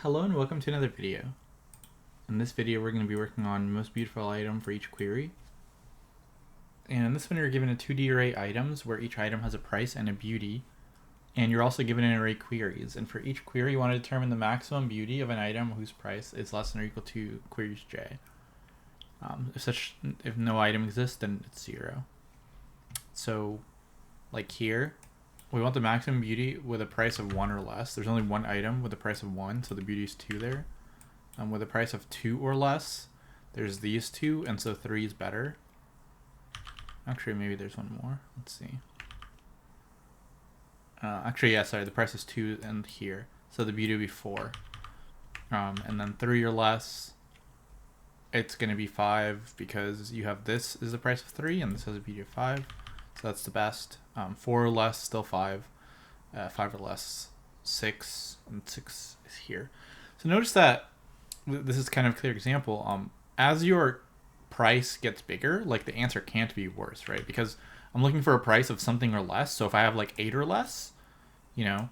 Hello and welcome to another video. In this video we're going to be working on most beautiful item for each query. And in this one you're given a 2D array items where each item has a price and a beauty. And you're also given an array queries. And for each query you want to determine the maximum beauty of an item whose price is less than or equal to queries j. If no item exists, then it's 0. So like here, we want the maximum beauty with a price of 1 or less. There's only one item with a price of 1, so the beauty is 2 there. With a price of 2 or less, there's these two, and so 3 is better. Actually, maybe there's one more. Let's see. The price is 2 and here, so the beauty would be 4. And then 3 or less, it's going to be 5 because you have this is the price of 3, and this has a beauty of 5. So that's the best. 4 or less, still 5. 5 or less, 6, and 6 is here. So notice that this is kind of a clear example. As your price gets bigger, like the answer can't be worse, right? Because I'm looking for a price of something or less. So if I have like 8 or less, and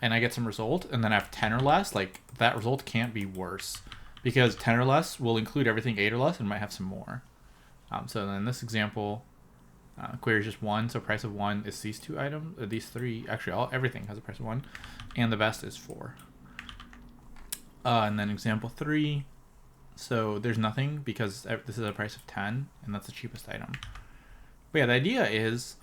I get some result, and then I have 10 or less, like that result can't be worse because 10 or less will include everything 8 or less and might have some more. So then in this example, query is just 1, so price of 1 is these two items, these 3. Actually, everything has a price of 1, and the best is 4. And then example 3, so there's nothing because this is a price of 10, and that's the cheapest item. But yeah, the idea is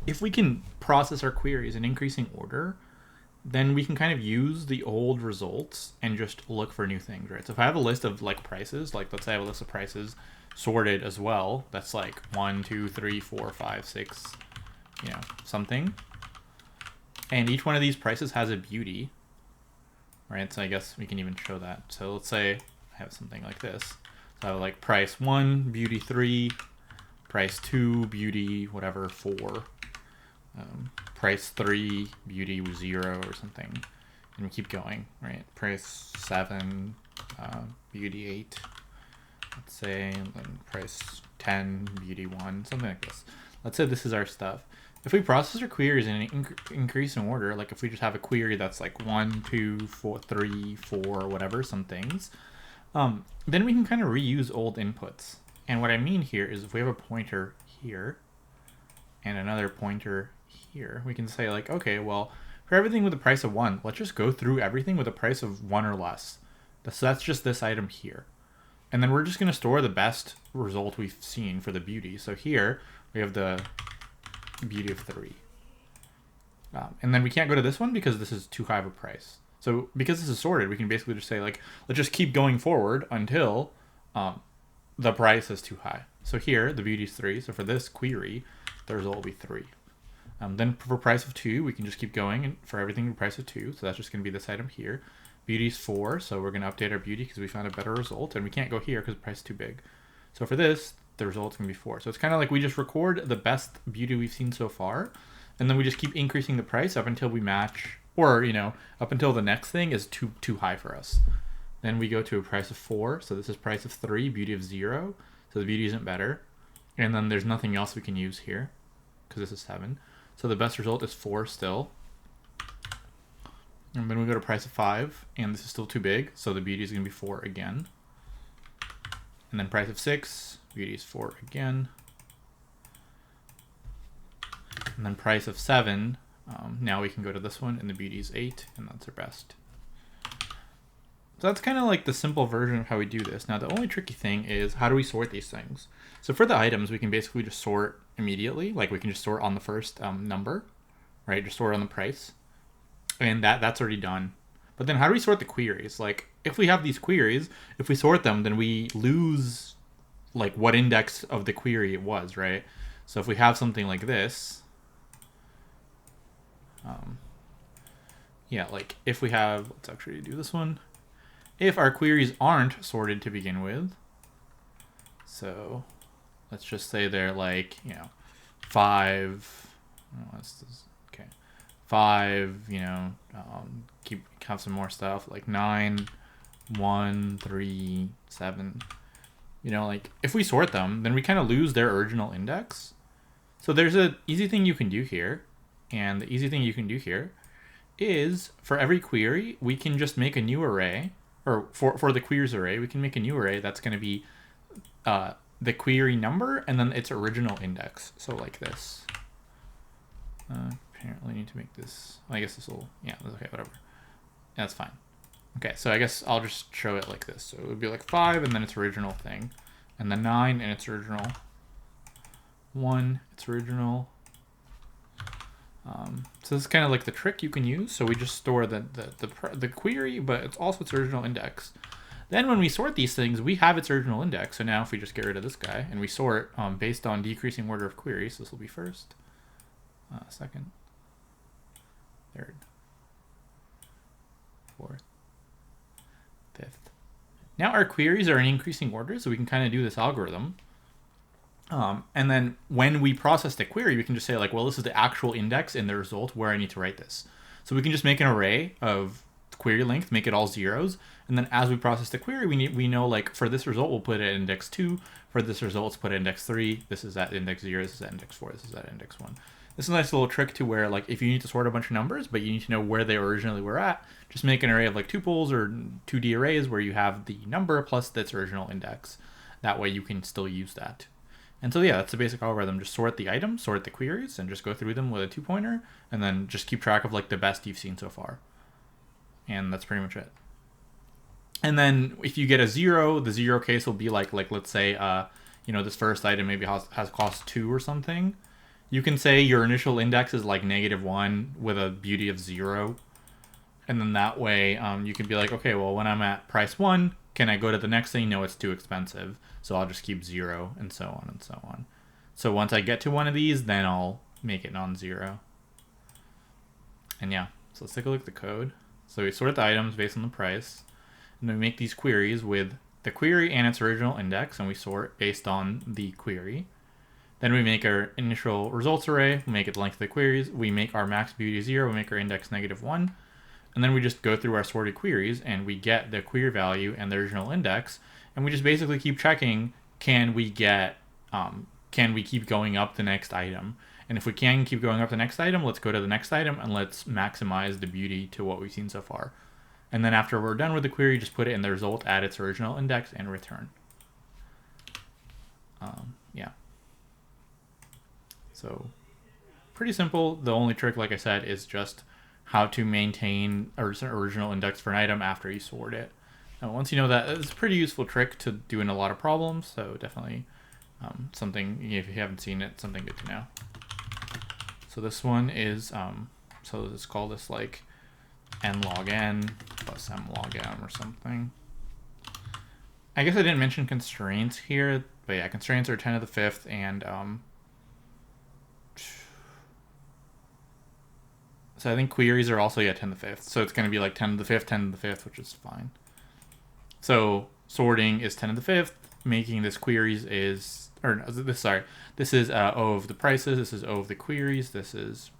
if we can process our queries in increasing order, then we can kind of use the old results and just look for new things, right? So if I have a list of like prices, like let's say I have a list of prices sorted as well, that's like 1, 2, 3, 4, 5, 6, something. And each one of these prices has a beauty, right? So I guess we can even show that. So let's say I have something like this. So I have like price 1, beauty 3, price 2, beauty whatever 4, price 3, beauty 0 or something. And we keep going, right? Price 7, beauty 8. Let's say, and then price 10, beauty 1, something like this. Let's say this is our stuff. If we process our queries in increasing order, like if we just have a query that's like 1, 2, 4, 3, 4, whatever, some things, then we can kind of reuse old inputs. And what I mean here is if we have a pointer here and another pointer here, we can say like, okay, well, for everything with a price of 1, let's just go through everything with a price of 1 or less. So that's just this item here. And then we're just going to store the best result we've seen for the beauty. So here we have the beauty of 3. And then we can't go to this one because this is too high of a price. So because this is sorted, we can basically just say like, let's just keep going forward until the price is too high. So here the beauty is 3. So for this query, the result will be 3. Then for price of 2, we can just keep going and for everything with price of 2. So that's just going to be this item here. Beauty is 4, so we're going to update our beauty because we found a better result, and we can't go here because the price is too big. So for this, the result's going to be 4. So it's kind of like we just record the best beauty we've seen so far, and then we just keep increasing the price up until we match, or, up until the next thing is too high for us. Then we go to a price of 4, so this is price of 3, beauty of 0, so the beauty isn't better. And then there's nothing else we can use here because this is 7. So the best result is 4 still. And then we go to price of 5, and this is still too big, so the beauty is going to be 4 again. And then price of 6, beauty is 4 again. And then price of 7, now we can go to this one, and the beauty is 8, and that's our best. So that's kind of like the simple version of how we do this. Now the only tricky thing is how do we sort these things? So for the items, we can basically just sort immediately, like we can just sort on the first number, right? Just sort on the price. And that's already done. But then how do we sort the queries? Like if we have these queries, if we sort them, then we lose like what index of the query it was, right? So if we have something like this, like if we have, let's actually do this one. If our queries aren't sorted to begin with, so let's just say they're like, 5, okay. 5, have some more stuff like 9, 1, 3, 7. Like if we sort them, then we kind of lose their original index. So there's an easy thing you can do here, and the easy thing you can do here is for every query, we can just make a new array, or for the queries array, we can make a new array that's going to be the query number and then its original index. So like this. Apparently need to make this, I guess this will, yeah, that's okay, whatever. Yeah, that's fine. Okay, so I guess I'll just show it like this. So it would be like 5 and then its original thing. And then 9 and its original. 1, its original. So this is kind of like the trick you can use. So we just store the query, but it's also its original index. Then when we sort these things, we have its original index. So now if we just get rid of this guy and we sort based on decreasing order of queries, this will be first, second, third, fourth, fifth. Now our queries are in increasing order, so we can kind of do this algorithm. And then when we process the query, we can just say like, well, this is the actual index in the result where I need to write this. So we can just make an array of query length, make it all zeros. And then as we process the query, we know like for this result, we'll put it at index 2. For this result, let's put it at index 3. This is at index 0. This is at index 4. This is at index 1. This is a nice little trick to where like if you need to sort a bunch of numbers, but you need to know where they originally were at, just make an array of like tuples or 2D arrays where you have the number plus its original index. That way you can still use that. And so yeah, that's the basic algorithm. Just sort the items, sort the queries, and just go through them with a 2-pointer, and then just keep track of like the best you've seen so far. And that's pretty much it. And then if you get a 0, the 0 case will be like let's say you know, this first item maybe has cost 2 or something. You can say your initial index is like -1 with a beauty of 0. And then that way you can be like, okay, well, when I'm at price 1, can I go to the next thing? No, it's too expensive. So I'll just keep 0 and so on and so on. So once I get to one of these, then I'll make it non-zero. And yeah, so let's take a look at the code. So we sort the items based on the price. And then we make these queries with the query and its original index. And we sort based on the query. Then we make our initial results array. We make it the length of the queries. We make our max beauty 0. We make our index -1. And then we just go through our sorted queries and we get the query value and the original index. And we just basically keep checking, can we keep going up the next item? And if we can keep going up the next item, let's go to the next item and let's maximize the beauty to what we've seen so far. And then after we're done with the query, just put it in the result, add its original index, and return. Yeah. So pretty simple. The only trick, like I said, is just how to maintain a original index for an item after you sort it. Once you know that, it's a pretty useful trick to do in a lot of problems. So definitely something, if you haven't seen it, something good to know. So this one is, so let's call this like n log n plus m log m or something. I guess I didn't mention constraints here, but yeah, constraints are 10 to the 5th and so I think queries are also 10 to the 5th. So it's going to be like 10 to the 5th, 10 to the 5th, which is fine. So sorting is 10 to the 5th. Making this queries is, or no, this is O of the prices. This is O of the queries. This is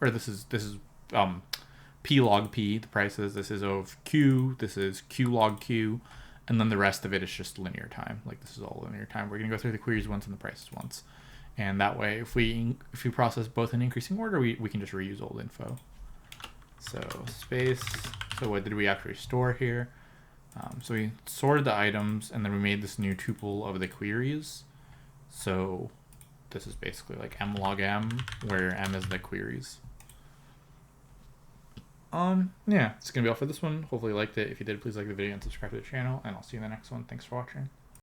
P log P, the prices. This is O of Q. This is Q log Q. And then the rest of it is just linear time. Like this is all linear time. We're going to go through the queries once and the prices once. And that way, if we process both in increasing order, we can just reuse old info. So space, so what did we actually store here? So we sorted the items and then we made this new tuple of the queries. So this is basically like m log m, where m is the queries. Yeah, it's gonna be all for this one. Hopefully you liked it. If you did, please like the video and subscribe to the channel, and I'll see you in the next one. Thanks for watching.